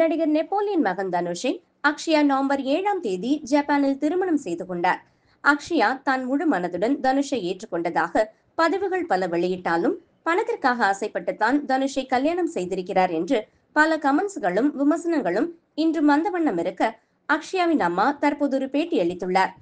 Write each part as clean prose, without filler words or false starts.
நடிகர் நெப்போலியன் மகன் தனுஷை அக்ஷயா நவம்பர் 7ஆம் தேதி ஜப்பானில் திருமணம் செய்து கொண்டார். அக்ஷயா தான் முழு மனதுடன் தனுஷை ஏற்றுக்கொண்டதாக பதிவுகள் பல வெளியிட்டாலும், பணத்திற்காக ஆசைப்பட்டு தான் தனுஷை கல்யாணம் செய்திருக்கிறார் என்று பல கமெண்ட்ஸ்களும் விமர்சனங்களும் இன்று வந்த வண்ணம் இருக்க, அக்ஷயாவின் அம்மா தற்போது ஒரு பேட்டி அளித்துள்ளார்.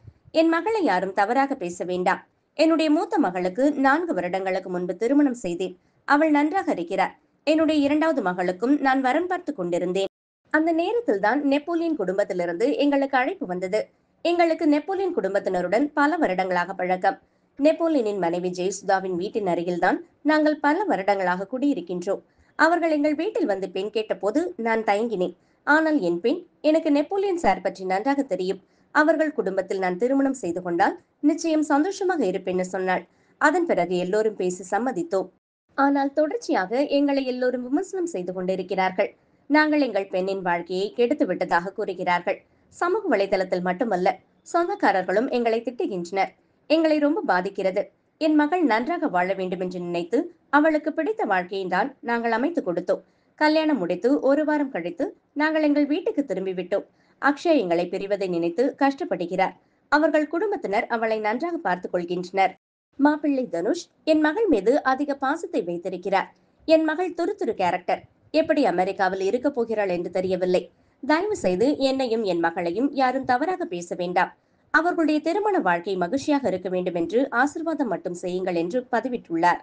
என் மகளை யாரும் தவறாக பேச வேண்டாம். என்னுடைய மூத்த மகளுக்கு 4 வருடங்களுக்கு முன்பு திருமணம் செய்தேன். அவள் நன்றாக இருக்கிறார். என்னுடைய 2வது மகளுக்கும் நான் வரன் பார்த்து கொண்டிருந்தேன். அந்த நேரத்தில் தான் நெப்போலியன் குடும்பத்திலிருந்து எங்களுக்கு அழைப்பு வந்தது. எங்களுக்கு நெப்போலியன் குடும்பத்தினருடன் பல வருடங்களாக பழக்கம். நெப்போலியனின் மனைவி ஜெயசுதாவின் வீட்டின் அருகில்தான் நாங்கள் பல வருடங்களாக குடியிருக்கின்றோம். அவர்கள் எங்கள் வீட்டில் வந்து பெண் கேட்டபோது நான் தயங்கினேன். ஆனால் என் பெண், எனக்கு நெப்போலியன் சார் பற்றி நன்றாக தெரியும். அவர்கள் குடும்பத்தில் நான் திருமணம் செய்து கொண்டால் நிச்சயம் சந்தோஷமாக இருப்பேன்னு சொன்னாள். அதன் பிறகு எல்லோரும் பேசி சம்மதித்தோம். ஆனால் தொடர்ச்சியாக எங்களை எல்லோரும் விமர்சனம் செய்து கொண்டிருக்கிறார்கள். நாங்கள் எங்கள் பெண்ணின் வாழ்க்கையை கெடுத்து விட்டதாக கூறுகிறார்கள். சமூக வலைதளத்தில் மட்டுமல்ல, சொந்தக்காரர்களும் எங்களை திட்டுகின்றனர். எங்களை ரொம்ப பாதிக்கிறது. என் மகள் நன்றாக வாழ வேண்டும் என்று நினைத்து அவளுக்கு பிடித்த வாழ்க்கையை தான் நாங்கள் அமைத்து கொடுத்தோம். கல்யாணம் முடித்து 1 வாரம் கழித்து நாங்கள் எங்கள் வீட்டுக்கு திரும்பிவிட்டோம். அக்ஷய் எங்களை பிரிவதை நினைத்து கஷ்டப்படுகிறார். அவர்கள் குடும்பத்தினர் அவளை நன்றாக பார்த்துக் கொள்கின்றனர். மாப்பிள்ளை தனுஷ் என் மகள் மீது அதிக பாசத்தை வைத்திருக்கிறார். என் மகள் துரு கேரக்டர். எப்படி அமெரிக்காவில் இருக்க போகிறாள் என்று தெரியவில்லை. தயவு செய்து என்னையும் என் மகளையும் யாரும் தவறாக பேச வேண்டாம். அவர்களுடைய திருமண வாழ்க்கை மகிழ்ச்சியாக இருக்க வேண்டும் என்று ஆசிர்வாதம் மட்டும் செய்யுங்கள் என்று பதிவிட்டுள்ளார்.